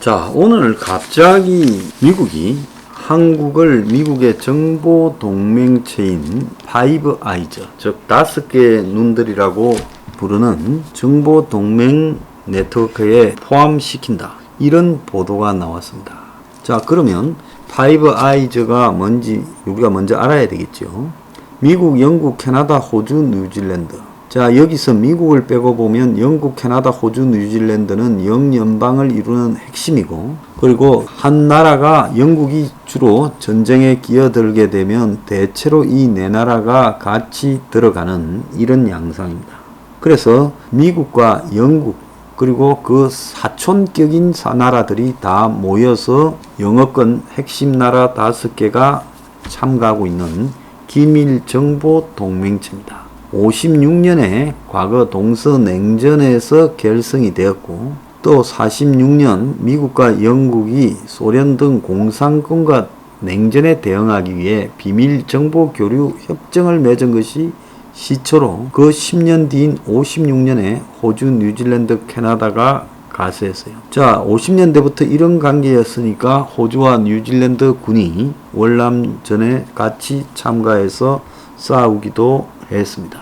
자, 오늘 갑자기 미국이 한국을 미국의 정보 동맹체인 파이브 아이즈, 즉 5개의 눈들이라고 부르는 정보 동맹 네트워크에 포함시킨다, 이런 보도가 나왔습니다. 자, 그러면 파이브 아이즈가 뭔지 우리가 먼저 알아야 되겠죠. 미국, 영국, 캐나다, 호주, 뉴질랜드. 자, 여기서 미국을 빼고 보면 영국, 캐나다, 호주, 뉴질랜드는 영연방을 이루는 핵심이고, 그리고 한 나라가, 영국이 주로 전쟁에 끼어들게 되면 대체로 이 네 나라가 같이 들어가는 이런 양상입니다. 그래서 미국과 영국, 그리고 그 사촌격인 나라들이 다 모여서 영어권 핵심 나라 5개가 참가하고 있는 기밀정보 동맹체입니다. 56년에 과거 동서냉전에서 결성이 되었고, 또 46년 미국과 영국이 소련 등 공산권과 냉전에 대응하기 위해 비밀정보 교류 협정을 맺은 것이 시초로, 그 10년 뒤인 56년에 호주, 뉴질랜드, 캐나다가 가세했어요. 자, 50년대부터 이런 관계였으니까 호주와 뉴질랜드 군이 월남전에 같이 참가해서 싸우기도 했습니다.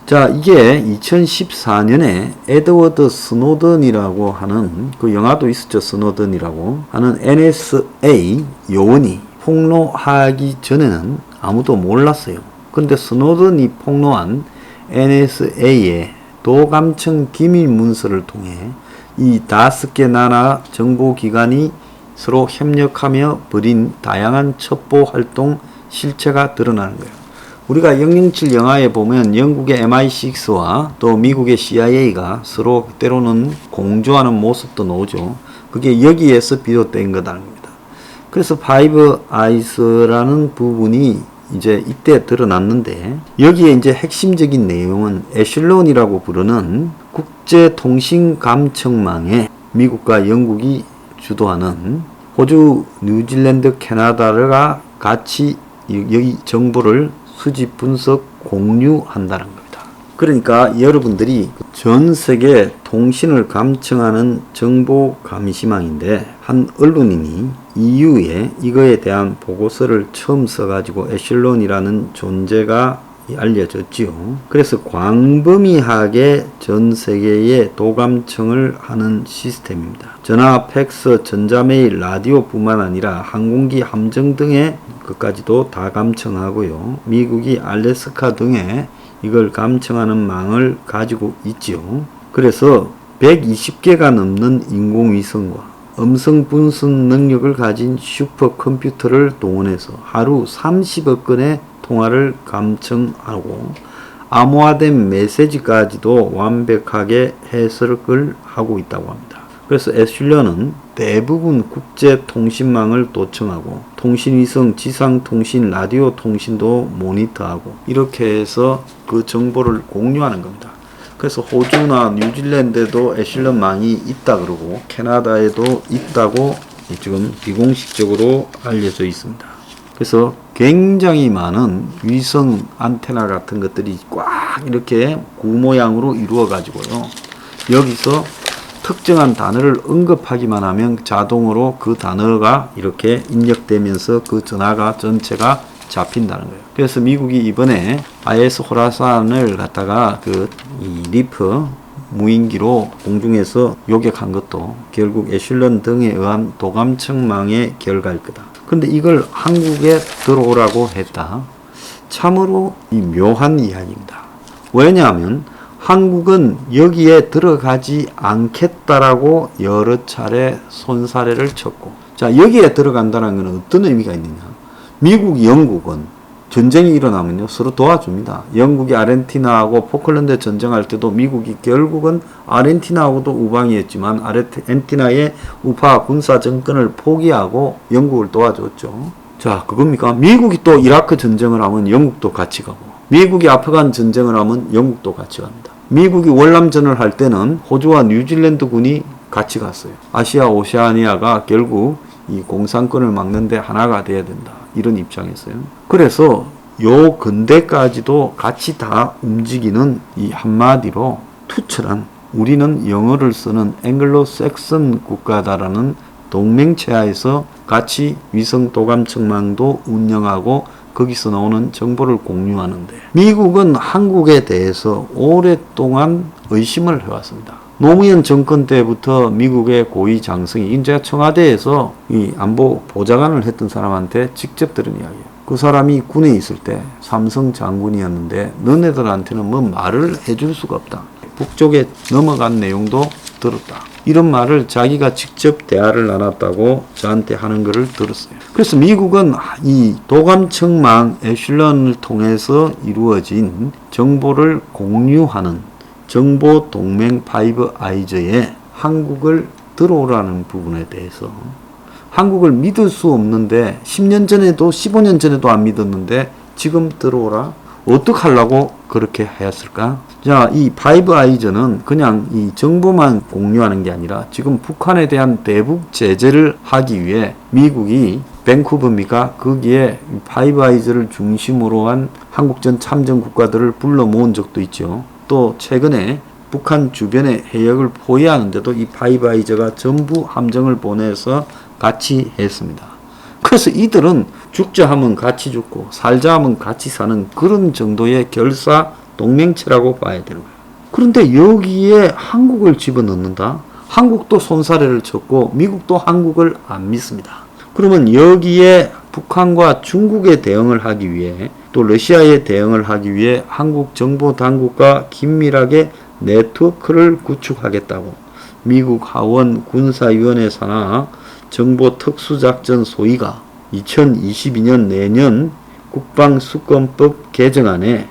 자, 이게 2014년에 에드워드 스노든이라고 하는, 그 영화도 있었죠, 스노든이라고 하는 NSA 요원이 폭로하기 전에는 아무도 몰랐어요. 근데 스노든이 폭로한 NSA의 도감청 기밀 문서를 통해 이 5개 나라 정보기관이 서로 협력하며 벌인 다양한 첩보 활동 실체가 드러나는 거예요. 우리가 007 영화에 보면 영국의 MI6와 또 미국의 CIA가 서로 때로는 공조하는 모습도 나오죠. 그게 여기에서 비롯된 거다는 겁니다. 그래서 파이브 아이스라는 부분이 이제 이때 드러났는데, 여기에 이제 핵심적인 내용은 에슐론이라고 부르는 국제통신감청망에 미국과 영국이 주도하는 호주, 뉴질랜드, 캐나다가 같이 여기 정보를 수집, 분석, 공유한다는 겁니다. 그러니까 여러분들이 전 세계 통신을 감청하는 정보 감시망인데, 한 언론인이 EU에 이거에 대한 보고서를 처음 써가지고 에슐론이라는 존재가 알려졌지요. 그래서 광범위하게 전 세계에 도감청을 하는 시스템입니다. 전화, 팩스, 전자메일, 라디오 뿐만 아니라 항공기, 함정 등의 것까지도 다 감청하고요. 미국이 알래스카 등에 이걸 감청하는 망을 가지고 있지요. 그래서 120개가 넘는 인공위성과 음성 분석 능력을 가진 슈퍼컴퓨터를 동원해서 하루 30억 건의 통화를 감청하고, 암호화된 메시지까지도 완벽하게 해석을 하고 있다고 합니다. 그래서 에슐런은 대부분 국제통신망을 도청하고 통신위성, 지상통신, 라디오 통신도 모니터하고, 이렇게 해서 그 정보를 공유하는 겁니다. 그래서 호주나 뉴질랜드에도 에슐런망이 있다 그러고 캐나다에도 있다고 지금 비공식적으로 알려져 있습니다. 그래서 굉장히 많은 위성 안테나 같은 것들이 꽉 이렇게 구 모양으로 이루어 가지고요, 여기서 특정한 단어를 언급하기만 하면 자동으로 그 단어가 이렇게 입력되면서 그 전화가 전체가 잡힌다는 거예요. 그래서 미국이 이번에 IS 호라산을 갖다가 이 리프 무인기로 공중에서 요격한 것도 결국 에슐런 등에 의한 도감청망의 결과일 거다. 근데 이걸 한국에 들어오라고 했다. 참으로 묘한 이야기입니다. 왜냐하면 한국은 여기에 들어가지 않겠다라고 여러 차례 손사래를 쳤고, 자, 여기에 들어간다는 것은 어떤 의미가 있느냐. 미국, 영국은 전쟁이 일어나면요 서로 도와줍니다. 영국이 아르헨티나하고 포클랜드 전쟁할 때도 미국이 결국은 아르헨티나하고도 우방이었지만 아르헨티나의 우파 군사 정권을 포기하고 영국을 도와줬죠. 자, 그겁니까? 미국이 또 이라크 전쟁을 하면 영국도 같이 가고, 미국이 아프간 전쟁을 하면 영국도 같이 갑니다. 미국이 월남전을 할 때는 호주와 뉴질랜드 군이 같이 갔어요. 아시아 오세아니아가 결국 이 공산권을 막는데 하나가 돼야 된다, 이런 입장이었어요. 그래서 요 근대까지도 같이 다 움직이는, 이 한마디로 투철한, 우리는 영어를 쓰는 앵글로 섹슨 국가다라는 동맹체하에서 같이 위성 도감청망도 운영하고 거기서 나오는 정보를 공유하는데, 미국은 한국에 대해서 오랫동안 의심을 해왔습니다. 노무현 정권 때부터 미국의 고위 장성이, 이제 청와대에서 이 안보 보좌관을 했던 사람한테 직접 들은 이야기예요. 그 사람이 군에 있을 때 삼성 장군이었는데 너네들한테는 뭐 말을 해줄 수가 없다. 북쪽에 넘어간 내용도 들었다. 이런 말을 자기가 직접 대화를 나눴다고 저한테 하는 것을 들었어요. 그래서 미국은 이 도감청망 에슐런을 통해서 이루어진 정보를 공유하는 정보 동맹 파이브 아이즈에 한국을 들어오라는 부분에 대해서, 한국을 믿을 수 없는데 10년 전에도 15년 전에도 안 믿었는데 지금 들어오라? 어떡하려고 그렇게 하였을까? 자, 이 파이브 아이즈는 그냥 이 정보만 공유하는 게 아니라 지금 북한에 대한 대북 제재를 하기 위해 미국이 밴쿠버입니까? 거기에 파이브 아이즈를 중심으로 한 한국전 참전 국가들을 불러 모은 적도 있죠. 또 최근에 북한 주변에 해역을 포위하는데도 이 파이브 아이즈가 전부 함정을 보내서 같이 했습니다. 그래서 이들은 죽자 하면 같이 죽고 살자 하면 같이 사는 그런 정도의 결사 동맹체라고 봐야 되는 거예요. 그런데 여기에 한국을 집어넣는다? 한국도 손사래를 쳤고 미국도 한국을 안 믿습니다. 그러면 여기에 북한과 중국에 대응을 하기 위해, 또 러시아에 대응을 하기 위해 한국 정보 당국과 긴밀하게 네트워크를 구축하겠다고 미국 하원 군사위원회 산하 정보특수작전 소위가 2022년 내년 국방수권법 개정안에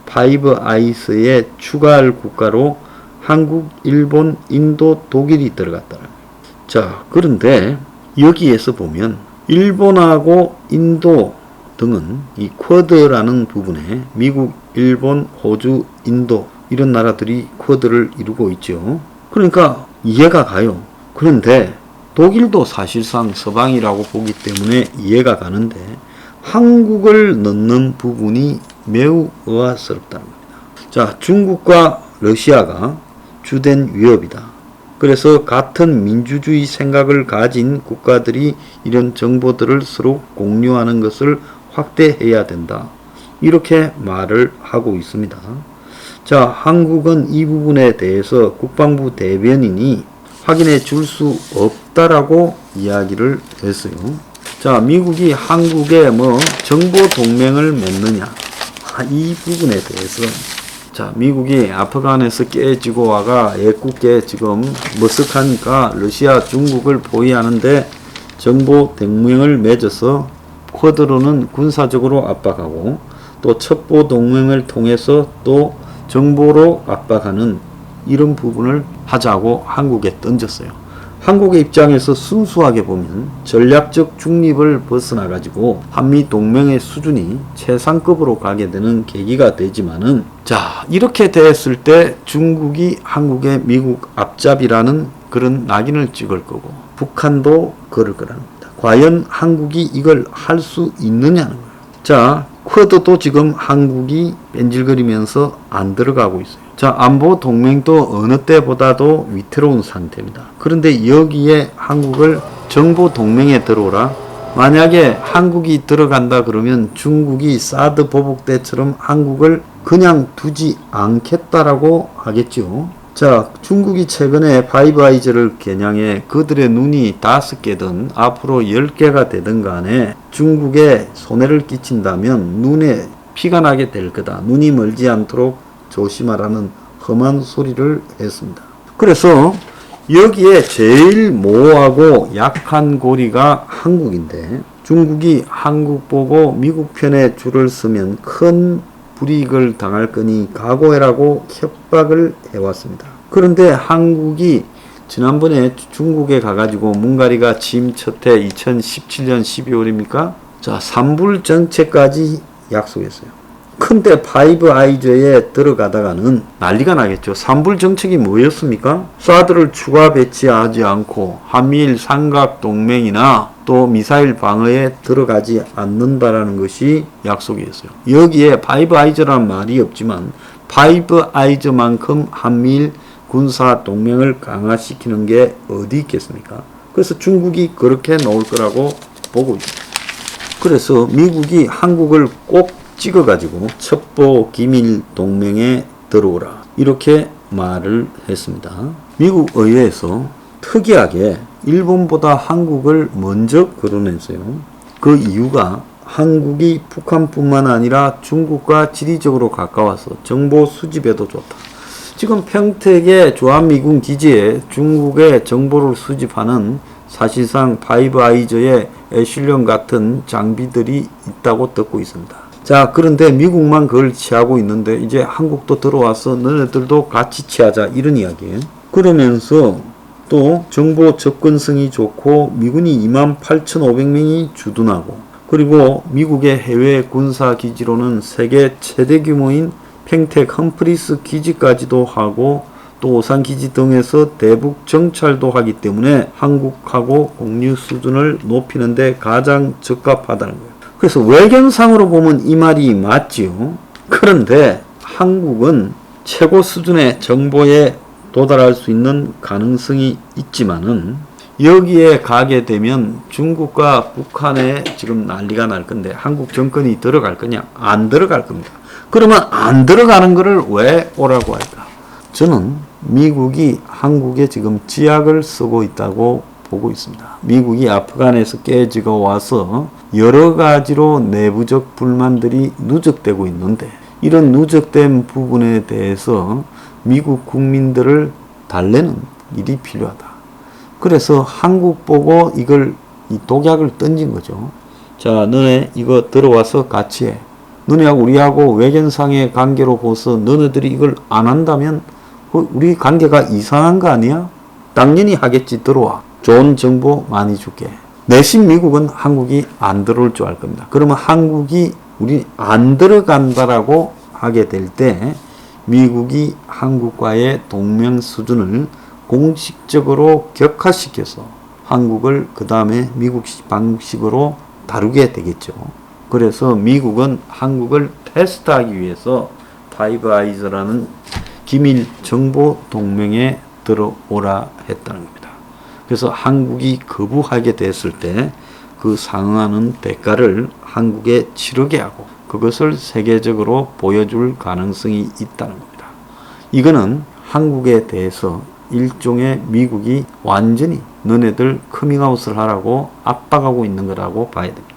파이브 아이스에 추가할 국가로 한국, 일본, 인도, 독일이 들어갔다. 자, 그런데 여기에서 보면 일본하고 인도 등은 이 쿼드라는 부분에 미국, 일본, 호주, 인도 이런 나라들이 쿼드를 이루고 있죠. 그러니까 이해가 가요. 그런데 독일도 사실상 서방이라고 보기 때문에 이해가 가는데 한국을 넣는 부분이 매우 의아스럽다는 겁니다. 자, 중국과 러시아가 주된 위협이다. 그래서 같은 민주주의 생각을 가진 국가들이 이런 정보들을 서로 공유하는 것을 확대해야 된다. 이렇게 말을 하고 있습니다. 자, 한국은 이 부분에 대해서 국방부 대변인이 확인해 줄 수 없다라고 이야기를 했어요. 자, 미국이 한국에 뭐 정보 동맹을 맺느냐, 이 부분에 대해서, 자, 미국이 아프간에서 깨지고 와가 애꿎게 지금 머쓱하니까 러시아, 중국을 포위하는데 정보 동맹을 맺어서 쿼드로는 군사적으로 압박하고 또 첩보 동맹을 통해서 또 정보로 압박하는 이런 부분을 하자고 한국에 던졌어요. 한국의 입장에서 순수하게 보면 전략적 중립을 벗어나가지고 한미 동맹의 수준이 최상급으로 가게 되는 계기가 되지만은, 자, 이렇게 됐을 때 중국이 한국의 미국 앞잡이라는 그런 낙인을 찍을 거고 북한도 그럴 거라는 겁니다. 과연 한국이 이걸 할 수 있느냐는 거예요. 자, 쿼드도 지금 한국이 뺀질거리면서 안 들어가고 있어요. 자, 안보 동맹도 어느 때보다도 위태로운 상태입니다. 그런데 여기에 한국을 정보 동맹에 들어오라? 만약에 한국이 들어간다 그러면 중국이 사드 보복 때처럼 한국을 그냥 두지 않겠다라고 하겠죠. 자, 중국이 최근에 파이브 아이즈를 겨냥해 그들의 눈이 5개든 앞으로 10개가 되든 간에 중국에 손해를 끼친다면 눈에 피가 나게 될 거다. 눈이 멀지 않도록 조심하라는 험한 소리를 했습니다. 그래서 여기에 제일 모호하고 약한 고리가 한국인데, 중국이 한국 보고 미국 편에 줄을 서면 큰 불이익을 당할 거니 각오해라고 협박을 해왔습니다. 그런데 한국이 지난번에 중국에 가가지고 문가리가 취임 첫해 2017년 12월입니까? 자, 산불 정책까지 약속했어요. 근데 파이브 아이즈에 들어가다가는 난리가 나겠죠. 산불 정책이 뭐였습니까? 사드를 추가 배치하지 않고 한미일 삼각 동맹이나 또 미사일 방어에 들어가지 않는다라는 것이 약속이었어요. 여기에 파이브 아이즈라는 말이 없지만 파이브 아이즈만큼 한미일 군사 동맹을 강화시키는 게 어디 있겠습니까? 그래서 중국이 그렇게 나올 거라고 보고 있습니다. 그래서 미국이 한국을 꼭 찍어가지고 첩보 기밀 동맹에 들어오라 이렇게 말을 했습니다. 미국 의회에서 특이하게 일본보다 한국을 먼저 거론했어요. 그 이유가 한국이 북한뿐만 아니라 중국과 지리적으로 가까워서 정보 수집에도 좋다. 지금 평택의 주한미군 기지에 중국의 정보를 수집하는 사실상 파이브 아이즈의 애슐련 같은 장비들이 있다고 듣고 있습니다. 자, 그런데 미국만 그걸 취하고 있는데 이제 한국도 들어와서 너네들도 같이 취하자 이런 이야기예요. 그러면서 또 정보 접근성이 좋고 미군이 28,500명이 주둔하고 그리고 미국의 해외 군사 기지로는 세계 최대 규모인 평택 험프리스 기지까지도 하고 또 오산 기지 등에서 대북 정찰도 하기 때문에 한국하고 공유 수준을 높이는 데 가장 적합하다는 거예요. 그래서 외견상으로 보면 이 말이 맞지요. 그런데 한국은 최고 수준의 정보에 도달할 수 있는 가능성이 있지만은 여기에 가게 되면 중국과 북한에 지금 난리가 날 건데 한국 정권이 들어갈 거냐? 안 들어갈 겁니다. 그러면 안 들어가는 것을 왜 오라고 할까? 저는 미국이 한국에 지금 지약을 쓰고 있다고 보고 있습니다. 미국이 아프간에서 깨지고 와서 여러 가지로 내부적 불만들이 누적되고 있는데 이런 누적된 부분에 대해서 미국 국민들을 달래는 일이 필요하다. 그래서 한국 보고 이걸 이 독약을 던진 거죠. 자, 너네 이거 들어와서 같이 해. 너네하고 우리하고 외견상의 관계로 봐서 너네들이 이걸 안 한다면 우리 관계가 이상한 거 아니야? 당연히 하겠지. 들어와. 좋은 정보 많이 줄게. 내심 미국은 한국이 안 들어올 줄 알 겁니다. 그러면 한국이 우리 안 들어간다라고 하게 될 때 미국이 한국과의 동맹 수준을 공식적으로 격화시켜서 한국을 그 다음에 미국식 방식으로 다루게 되겠죠. 그래서 미국은 한국을 테스트하기 위해서 파이브 아이즈라는 기밀 정보 동맹에 들어오라 했다는 겁니다. 그래서 한국이 거부하게 됐을 때 그 상응하는 대가를 한국에 치르게 하고 그것을 세계적으로 보여줄 가능성이 있다는 겁니다. 이거는 한국에 대해서 일종의 미국이 완전히 너네들 커밍아웃을 하라고 압박하고 있는 거라고 봐야 됩니다.